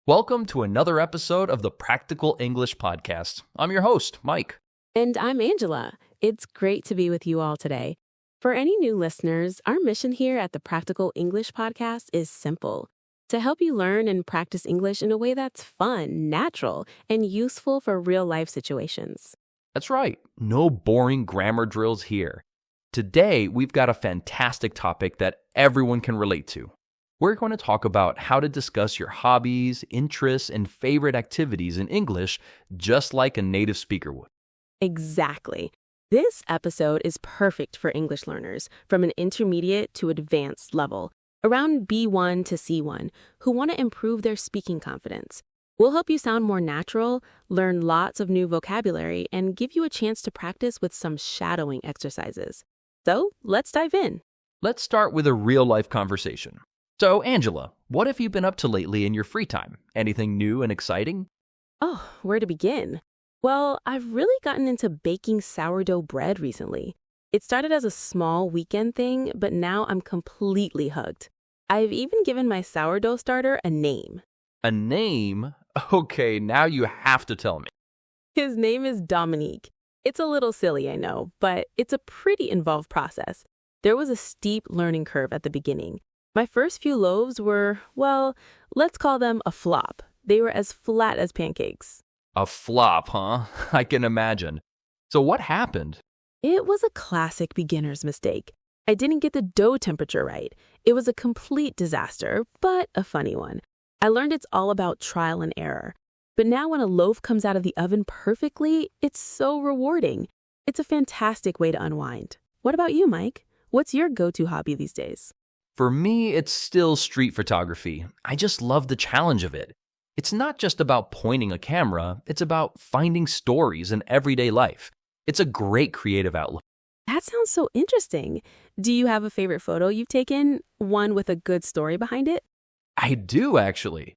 Welcome to another episode of the Practical English Podcast. I'm your host, Mike. And I'm Angela. It's great to be with you all today. For any new listeners, our mission here at the Practical English Podcast is simple: to help you learn and practice English in a way that's fun, natural, and useful for real-life situations. That's right, no boring grammar drills here. Today, we've got a fantastic topic that everyone can relate to. We're going to talk about how to discuss your hobbies, interests, and favorite activities in English just like a native speaker would. Exactly. This episode is perfect for English learners from an intermediate to advanced level, around B1 to C1, who want to improve their speaking confidence. We'll help you sound more natural, learn lots of new vocabulary, and give you a chance to practice with some shadowing exercises. So, let's dive in. Let's start with a real-life conversation. So, Angela, what have you been up to lately in your free time? Anything new and exciting? Oh, where to begin? Well, I've really gotten into baking sourdough bread recently. It started as a small weekend thing, but now I'm completely hooked. I've even given my sourdough starter a name. A name? Okay, now you have to tell me. His name is Dominique. It's a little silly, I know, but it's a pretty involved process. There was a steep learning curve at the beginning. My first few loaves were, well, let's call them a flop. They were as flat as pancakes. A flop, huh? I can imagine. So what happened? It was a classic beginner's mistake. I didn't get the dough temperature right. It was a complete disaster, but a funny one. I learned it's all about trial and error. But now when a loaf comes out of the oven perfectly, it's so rewarding. It's a fantastic way to unwind. What about you, Mike? What's your go-to hobby these days? For me, it's still street photography. I just love the challenge of it. It's not just about pointing a camera, it's about finding stories in everyday life. It's a great creative outlet. That sounds so interesting. Do you have a favorite photo you've taken? One with a good story behind it? I do, actually.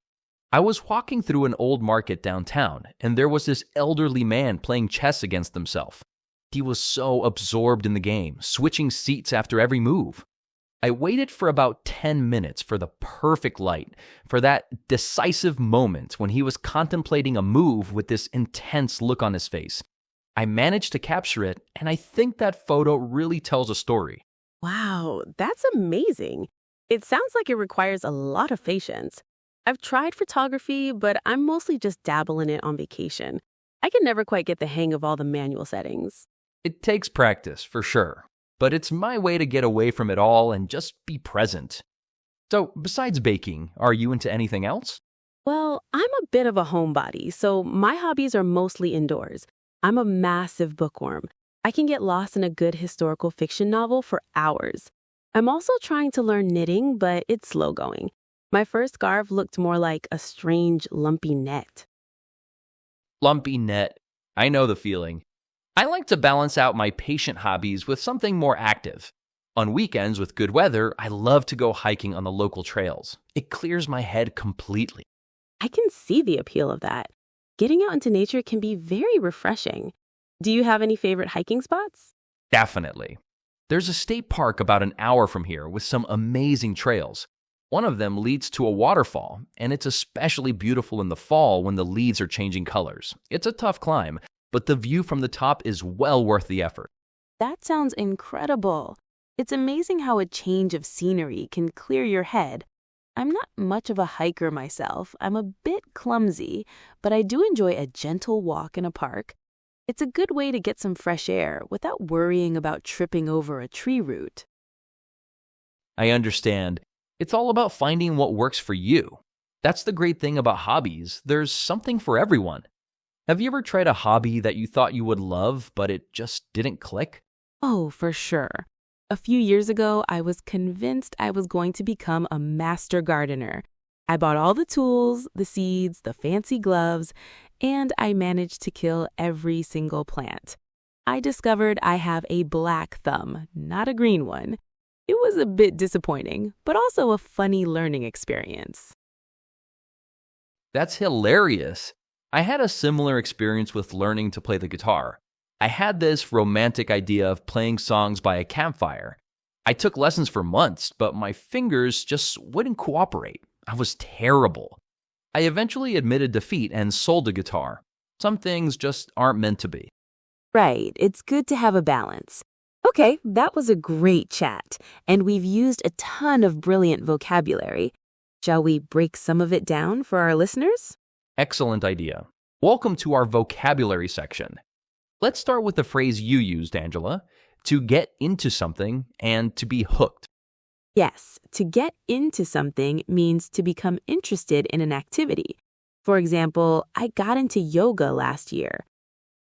I was walking through an old market downtown, and there was this elderly man playing chess against himself. He was so absorbed in the game, switching seats after every move. I waited for about 10 minutes for the perfect light, for that decisive moment when he was contemplating a move with this intense look on his face. I managed to capture it, and I think that photo really tells a story. Wow, that's amazing. It sounds like it requires a lot of patience. I've tried photography, but I'm mostly just dabbling in it on vacation. I can never quite get the hang of all the manual settings. It takes practice, for sure, but it's my way to get away from it all and just be present. So, besides baking, are you into anything else? Well, I'm a bit of a homebody, so my hobbies are mostly indoors. I'm a massive bookworm. I can get lost in a good historical fiction novel for hours. I'm also trying to learn knitting, but it's slow going. My first scarf looked more like a strange, lumpy net. Lumpy net. I know the feeling. I like to balance out my patient hobbies with something more active. On weekends with good weather, I love to go hiking on the local trails. It clears my head completely. I can see the appeal of that. Getting out into nature can be very refreshing. Do you have any favorite hiking spots? Definitely. There's a state park about an hour from here with some amazing trails. One of them leads to a waterfall, and it's especially beautiful in the fall when the leaves are changing colors. It's a tough climb, but the view from the top is well worth the effort. That sounds incredible. It's amazing how a change of scenery can clear your head. I'm not much of a hiker myself. I'm a bit clumsy, but I do enjoy a gentle walk in a park. It's a good way to get some fresh air without worrying about tripping over a tree root. I understand. It's all about finding what works for you. That's the great thing about hobbies. There's something for everyone. Have you ever tried a hobby that you thought you would love, but it just didn't click? Oh, for sure. A few years ago, I was convinced I was going to become a master gardener. I bought all the tools, the seeds, the fancy gloves, and I managed to kill every single plant. I discovered I have a black thumb, not a green one. It was a bit disappointing, but also a funny learning experience. That's hilarious. I had a similar experience with learning to play the guitar. I had this romantic idea of playing songs by a campfire. I took lessons for months, but my fingers just wouldn't cooperate. I was terrible. I eventually admitted defeat and sold a guitar. Some things just aren't meant to be. Right, it's good to have a balance. Okay, that was a great chat, and we've used a ton of brilliant vocabulary. Shall we break some of it down for our listeners? Excellent idea. Welcome to our vocabulary section. Let's start with the phrase you used, Angela, to get into something and to be hooked. Yes, to get into something means to become interested in an activity. For example, I got into yoga last year.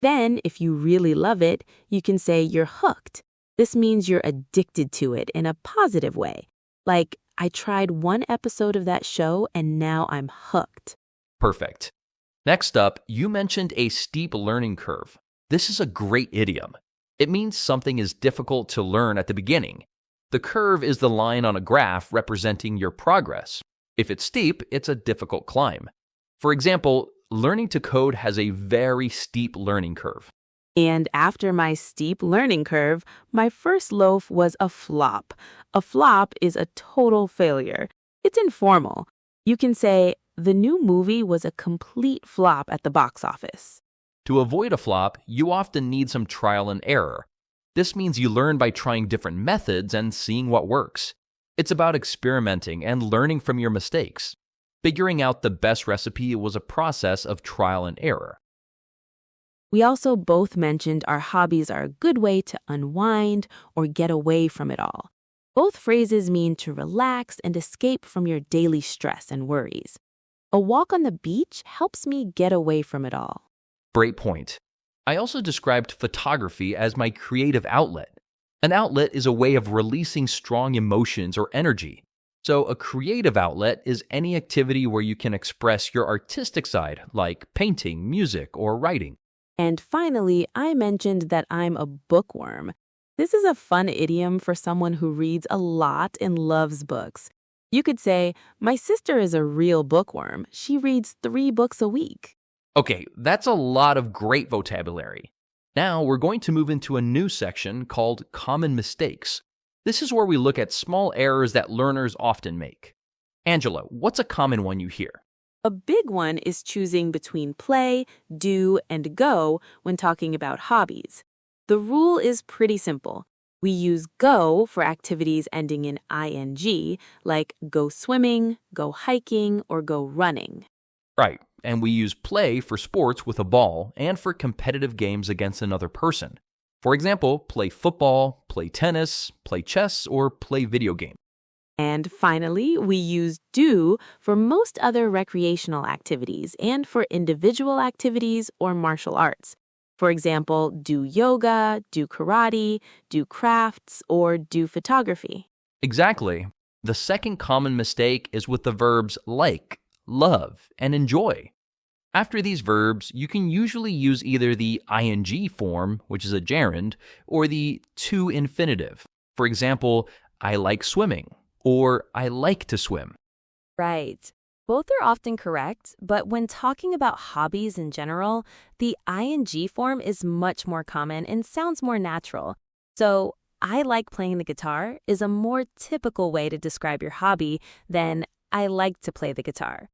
Then, if you really love it, you can say you're hooked. This means you're addicted to it in a positive way. Like, I tried one episode of that show and now I'm hooked. Perfect. Next up, you mentioned a steep learning curve. This is a great idiom. It means something is difficult to learn at the beginning. The curve is the line on a graph representing your progress. If it's steep, it's a difficult climb. For example, learning to code has a very steep learning curve. And after my steep learning curve, my first loaf was a flop. A flop is a total failure. It's informal. You can say, the new movie was a complete flop at the box office. To avoid a flop, you often need some trial and error. This means you learn by trying different methods and seeing what works. It's about experimenting and learning from your mistakes. Figuring out the best recipe was a process of trial and error. We also both mentioned our hobbies are a good way to unwind or get away from it all. Both phrases mean to relax and escape from your daily stress and worries. A walk on the beach helps me get away from it all. Great point. I also described photography as my creative outlet. An outlet is a way of releasing strong emotions or energy. So a creative outlet is any activity where you can express your artistic side, like painting, music, or writing. And finally, I mentioned that I'm a bookworm. This is a fun idiom for someone who reads a lot and loves books. You could say, my sister is a real bookworm. She reads 3 books a week. Okay, that's a lot of great vocabulary. Now we're going to move into a new section called Common Mistakes. This is where we look at small errors that learners often make. Angela, what's a common one you hear? A big one is choosing between play, do, and go when talking about hobbies. The rule is pretty simple. We use go for activities ending in ing, like go swimming, go hiking, or go running. Right, and we use play for sports with a ball and for competitive games against another person. For example, play football, play tennis, play chess, or play video games. And finally, we use do for most other recreational activities and for individual activities or martial arts. For example, do yoga, do karate, do crafts, or do photography. Exactly. The second common mistake is with the verbs like, love, and enjoy. After these verbs, you can usually use either the ing form, which is a gerund, or the to infinitive. For example, I like swimming, or I like to swim. Right. Both are often correct, but when talking about hobbies in general, the ing form is much more common and sounds more natural. So, I like playing the guitar is a more typical way to describe your hobby than I like to play the guitar.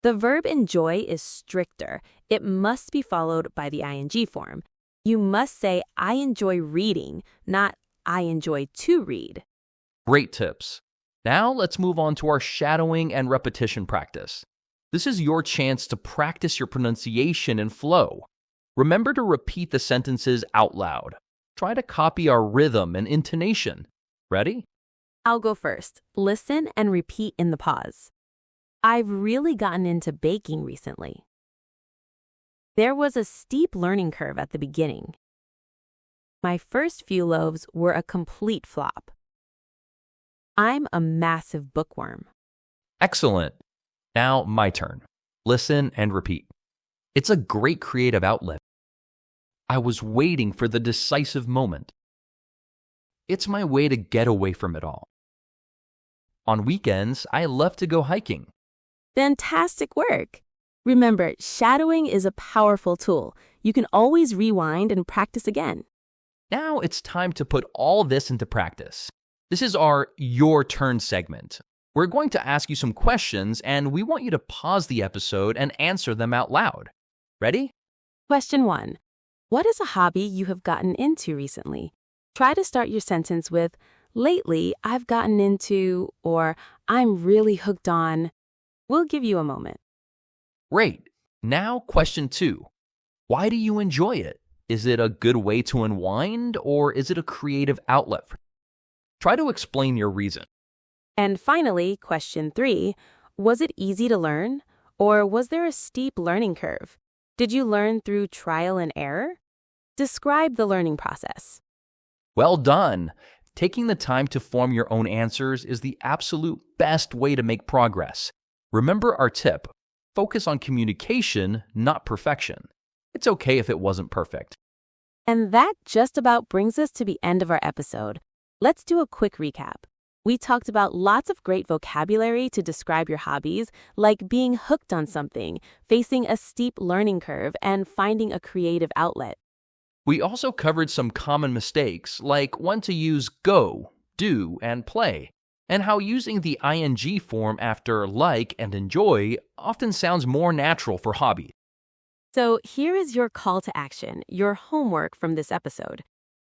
The verb enjoy is stricter. It must be followed by the ing form. You must say, I enjoy reading, not I enjoy to read. Great tips. Now let's move on to our shadowing and repetition practice. This is your chance to practice your pronunciation and flow. Remember to repeat the sentences out loud. Try to copy our rhythm and intonation. Ready? I'll go first. Listen and repeat in the pause. I've really gotten into baking recently. There was a steep learning curve at the beginning. My first few loaves were a complete flop. I'm a massive bookworm. Excellent. Now my turn. Listen and repeat. It's a great creative outlet. I was waiting for the decisive moment. It's my way to get away from it all. On weekends, I love to go hiking. Fantastic work! Remember, shadowing is a powerful tool. You can always rewind and practice again. Now it's time to put all this into practice. This is our Your Turn segment. We're going to ask you some questions, and we want you to pause the episode and answer them out loud. Ready? Question 1. What is a hobby you have gotten into recently? Try to start your sentence with, lately I've gotten into, or I'm really hooked on. We'll give you a moment. Great. Now, question 2. Why do you enjoy it? Is it a good way to unwind, or is it a creative outlet? Try to explain your reason. And finally, question 3. Was it easy to learn, or was there a steep learning curve? Did you learn through trial and error? Describe the learning process. Well done. Taking the time to form your own answers is the absolute best way to make progress. Remember our tip. Focus on communication, not perfection. It's okay if it wasn't perfect. And that just about brings us to the end of our episode. Let's do a quick recap. We talked about lots of great vocabulary to describe your hobbies, like being hooked on something, facing a steep learning curve, and finding a creative outlet. We also covered some common mistakes, like when to use go, do, and play, and how using the ing form after like and enjoy often sounds more natural for hobbies. So here is your call to action, your homework from this episode.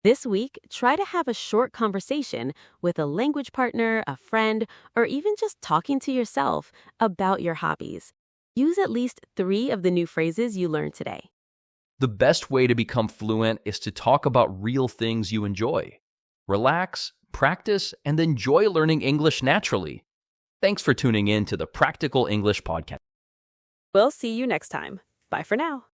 This week, try to have a short conversation with a language partner, a friend, or even just talking to yourself about your hobbies. Use at least 3 of the new phrases you learned today. The best way to become fluent is to talk about real things you enjoy. Relax, practice, and enjoy learning English naturally. Thanks for tuning in to the Practical English Podcast. We'll see you next time. Bye for now.